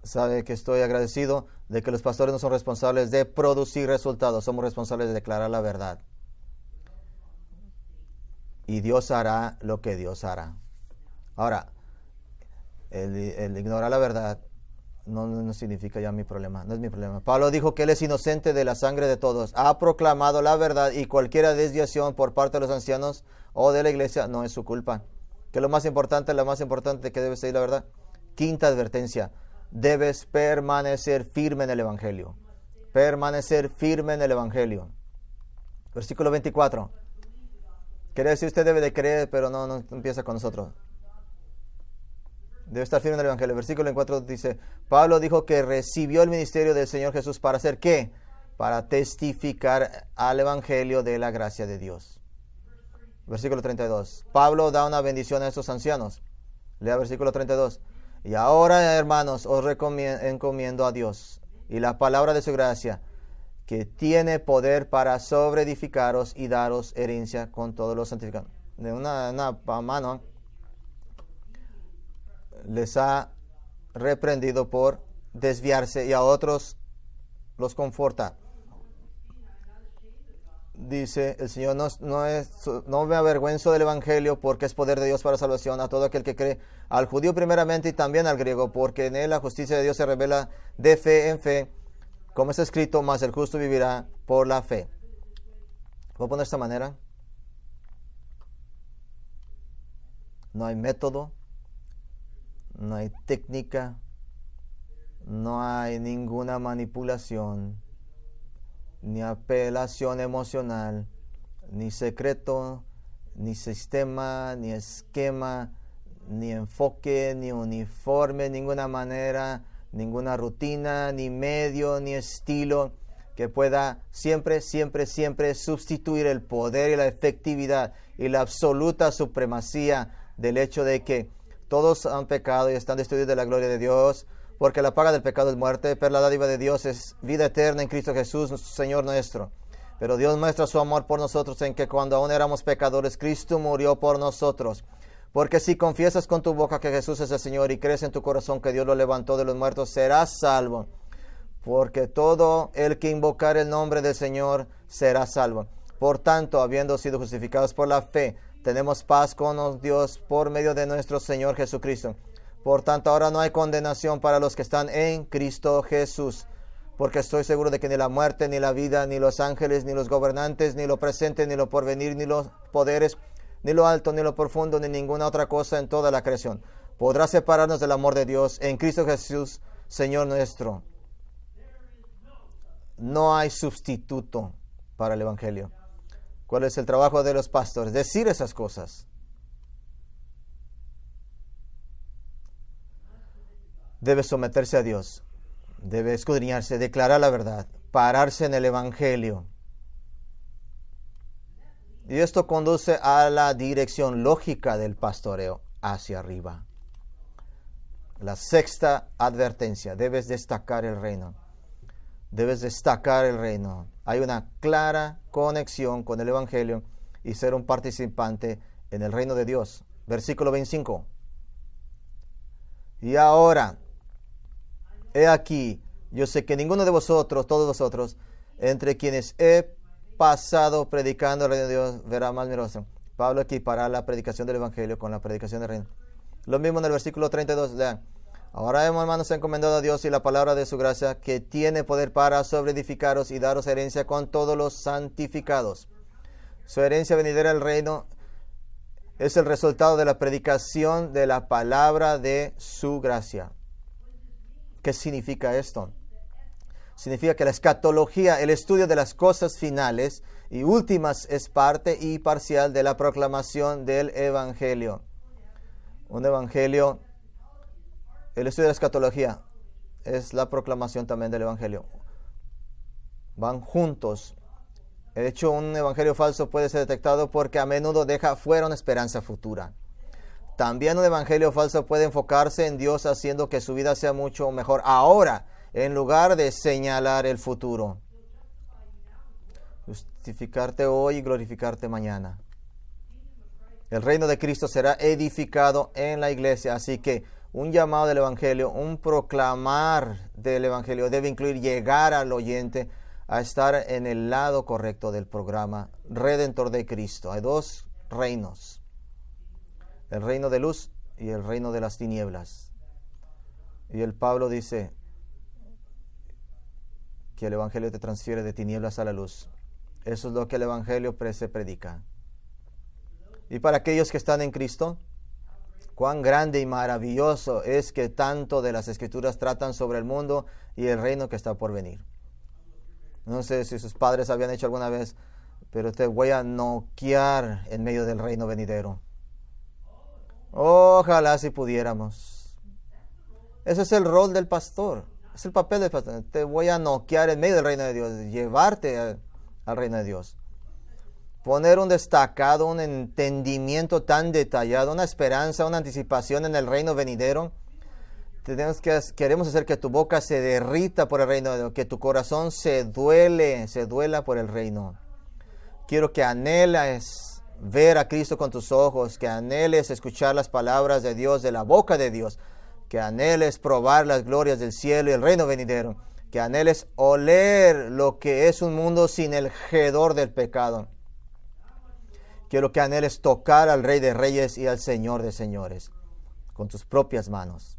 Sabe que estoy agradecido de que los pastores no son responsables de producir resultados. Somos responsables de declarar la verdad. Y Dios hará lo que Dios hará. Ahora, el ignorar la verdad no significa ya mi problema, no es mi problema. Pablo dijo que él es inocente de la sangre de todos. Ha proclamado la verdad y cualquier desviación por parte de los ancianos o de la iglesia no es su culpa. Que lo más importante que debe ser la verdad. Quinta advertencia. Debes permanecer firme en el Evangelio. Permanecer firme en el Evangelio. Versículo 24. Quiere decir usted debe de creer, pero no empieza con nosotros. Debe estar firme en el Evangelio. Versículo 24 dice, Pablo dijo que recibió el ministerio del Señor Jesús para hacer ¿qué? Para testificar al Evangelio de la gracia de Dios. Versículo 32. Pablo da una bendición a estos ancianos. Lea versículo 32. Y ahora, hermanos, os encomiendo a Dios y la palabra de su gracia, que tiene poder para sobreedificaros y daros herencia con todos los santificados. De una mano les ha reprendido por desviarse y a otros los conforta. Dice el Señor, no me avergüenzo del Evangelio, porque es poder de Dios para salvación a todo aquel que cree, al judío primeramente y también al griego, porque en él la justicia de Dios se revela de fe en fe, como está escrito, mas el justo vivirá por la fe. ¿Puedo poner de esta manera? No hay método, no hay técnica, No hay ninguna manipulación, ni apelación emocional, ni secreto, ni sistema, ni esquema, ni enfoque, ni uniforme, ninguna manera, ninguna rutina, ni medio, ni estilo que pueda siempre sustituir el poder y la efectividad y la absoluta supremacía del hecho de que todos han pecado y están destituidos de la gloria de Dios, porque la paga del pecado es muerte, pero la dádiva de Dios es vida eterna en Cristo Jesús, Señor nuestro. Pero Dios muestra su amor por nosotros en que cuando aún éramos pecadores, Cristo murió por nosotros. Porque si confiesas con tu boca que Jesús es el Señor y crees en tu corazón que Dios lo levantó de los muertos, serás salvo. Porque todo el que invocar el nombre del Señor será salvo. Por tanto, habiendo sido justificados por la fe, tenemos paz con Dios por medio de nuestro Señor Jesucristo. Por tanto, ahora no hay condenación para los que están en Cristo Jesús. Porque estoy seguro de que ni la muerte, ni la vida, ni los ángeles, ni los gobernantes, ni lo presente, ni lo porvenir, ni los poderes, ni lo alto, ni lo profundo, ni ninguna otra cosa en toda la creación podrá separarnos del amor de Dios en Cristo Jesús, Señor nuestro. No hay sustituto para el Evangelio. ¿Cuál es el trabajo de los pastores? Decir esas cosas. Debe someterse a Dios. Debe escudriñarse, declarar la verdad, pararse en el Evangelio. Y esto conduce a la dirección lógica del pastoreo hacia arriba. La sexta advertencia, debes destacar el reino. Debes destacar el reino. Hay una clara conexión con el Evangelio y ser un participante en el reino de Dios. Versículo 25. Y ahora, he aquí, yo sé que ninguno de vosotros, todos vosotros, entre quienes he pasado predicando el reino de Dios, verá más miroso. Pablo equipara la predicación del Evangelio con la predicación del reino. Lo mismo en el versículo 32, lean. Ahora, hermanos, encomendado a Dios y la palabra de su gracia, que tiene poder para sobreedificaros y daros herencia con todos los santificados. Su herencia venidera al reino es el resultado de la predicación de la palabra de su gracia. ¿Qué significa esto? Significa que la escatología, el estudio de las cosas finales y últimas, es parte y parcial de la proclamación del Evangelio. Un Evangelio, el estudio de la escatología es la proclamación también del Evangelio. Van juntos. De hecho, un evangelio falso puede ser detectado porque a menudo deja fuera una esperanza futura. También un evangelio falso puede enfocarse en Dios haciendo que su vida sea mucho mejor ahora, en lugar de señalar el futuro. Justificarte hoy y glorificarte mañana. El reino de Cristo será edificado en la iglesia, así que un llamado del evangelio, un proclamar del evangelio debe incluir llegar al oyente a estar en el lado correcto del programa redentor de Cristo. Hay dos reinos, el reino de luz y el reino de las tinieblas. Y el Pablo dice que el evangelio te transfiere de tinieblas a la luz. Eso es lo que el evangelio se predica. Y para aquellos que están en Cristo, cuán grande y maravilloso es que tanto de las Escrituras tratan sobre el mundo y el reino que está por venir. No sé si sus padres habían hecho alguna vez, pero te voy a noquear en medio del reino venidero. Ojalá si pudiéramos. Ese es el rol del pastor. Es el papel del pastor. Te voy a noquear en medio del reino de Dios. Llevarte al reino de Dios. Poner un destacado, un entendimiento tan detallado, una esperanza, una anticipación en el reino venidero. Queremos hacer que tu boca se derrita por el reino de Dios, que tu corazón se duela por el reino. Quiero que anheles ver a Cristo con tus ojos, que anheles escuchar las palabras de Dios de la boca de Dios, que anheles probar las glorias del cielo y el reino venidero, que anheles oler lo que es un mundo sin el hedor del pecado. Quiero que anheles tocar al Rey de Reyes y al Señor de Señores con tus propias manos.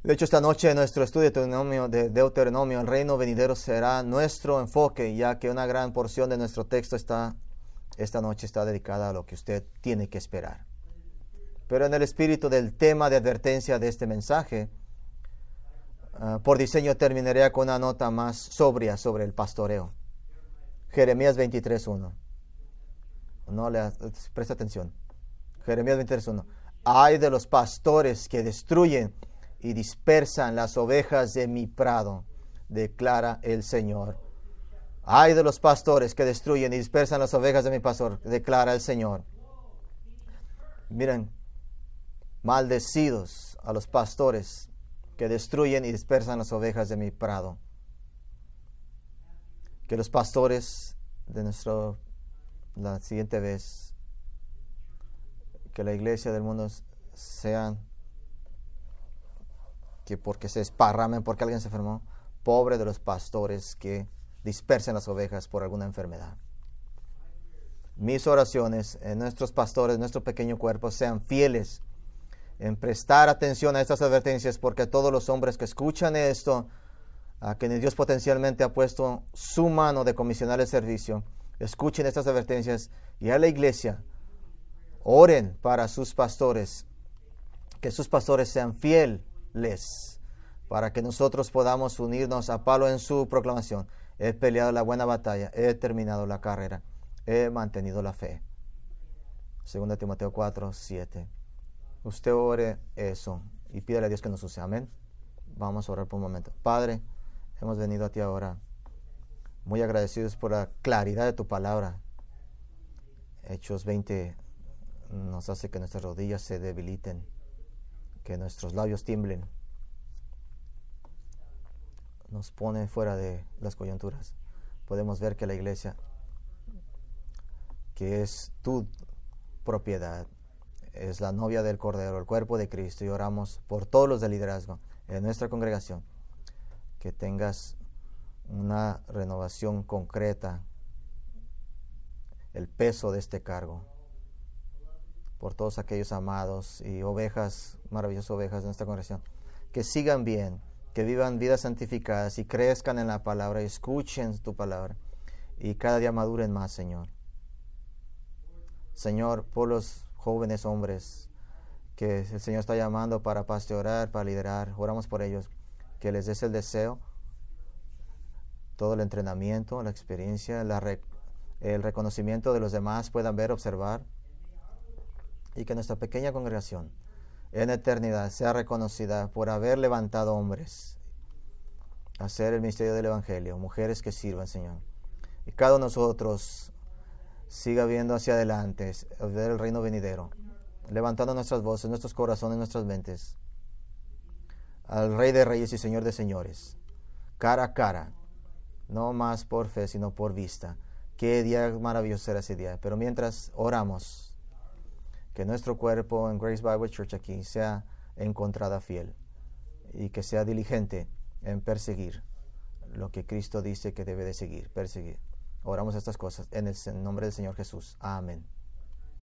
De hecho, esta noche en nuestro estudio de Deuteronomio, el reino venidero será nuestro enfoque, ya que una gran porción de nuestro texto esta noche está dedicada a lo que usted tiene que esperar. Pero en el espíritu del tema de advertencia de este mensaje, por diseño terminaría con una nota más sobria sobre el pastoreo. Jeremías 23:1. No le presta atención. Jeremías 23:1. Ay de los pastores que destruyen y dispersan las ovejas de mi prado, declara el Señor. Ay de los pastores que destruyen y dispersan las ovejas de mi pastor, declara el Señor. Miren, maldecidos a los pastores que destruyen y dispersan las ovejas de mi prado. Que los pastores de la siguiente vez, que la iglesia del mundo sean, que porque se esparramen, porque alguien se enfermó, pobre de los pastores que dispersen las ovejas por alguna enfermedad. Mis oraciones en nuestros pastores, nuestro pequeño cuerpo, sean fieles en prestar atención a estas advertencias, porque todos los hombres que escuchan esto, a quienes Dios potencialmente ha puesto su mano de comisionar el servicio, escuchen estas advertencias y a la iglesia oren para sus pastores, que sus pastores sean fieles, para que nosotros podamos unirnos a Pablo en su proclamación. He peleado la buena batalla, he terminado la carrera, he mantenido la fe. 2 Timoteo 4:7. Usted ore eso y pídale a Dios que nos use. Amén. Vamos a orar por un momento. Padre, hemos venido a ti ahora muy agradecidos por la claridad de tu palabra. Hechos 20 nos hace que nuestras rodillas se debiliten, que nuestros labios tiemblen. Nos pone fuera de las coyunturas. Podemos ver que la iglesia, que es tu propiedad, es la novia del Cordero, el cuerpo de Cristo, y oramos por todos los de liderazgo en nuestra congregación, que tengas una renovación concreta, el peso de este cargo, por todos aquellos amados y ovejas, maravillosas ovejas de nuestra congregación, que sigan bien, que vivan vidas santificadas y crezcan en la palabra y escuchen tu palabra y cada día maduren más, Señor. Señor, por los jóvenes hombres que el Señor está llamando para pastorear, para liderar, oramos por ellos, que les des el deseo, todo el entrenamiento, la experiencia, el reconocimiento de los demás puedan ver, observar, y que nuestra pequeña congregación en eternidad sea reconocida por haber levantado hombres a hacer el ministerio del Evangelio, mujeres que sirvan, Señor. Y cada uno de nosotros siga viendo hacia adelante, ver el reino venidero, levantando nuestras voces, nuestros corazones, nuestras mentes al Rey de Reyes y Señor de Señores, cara a cara, no más por fe, sino por vista. Qué día maravilloso será ese día. Pero mientras oramos, que nuestro cuerpo en Grace Bible Church aquí sea encontrada fiel y que sea diligente en perseguir lo que Cristo dice que debe de perseguir. Oramos estas cosas en el nombre del Señor Jesús. Amén.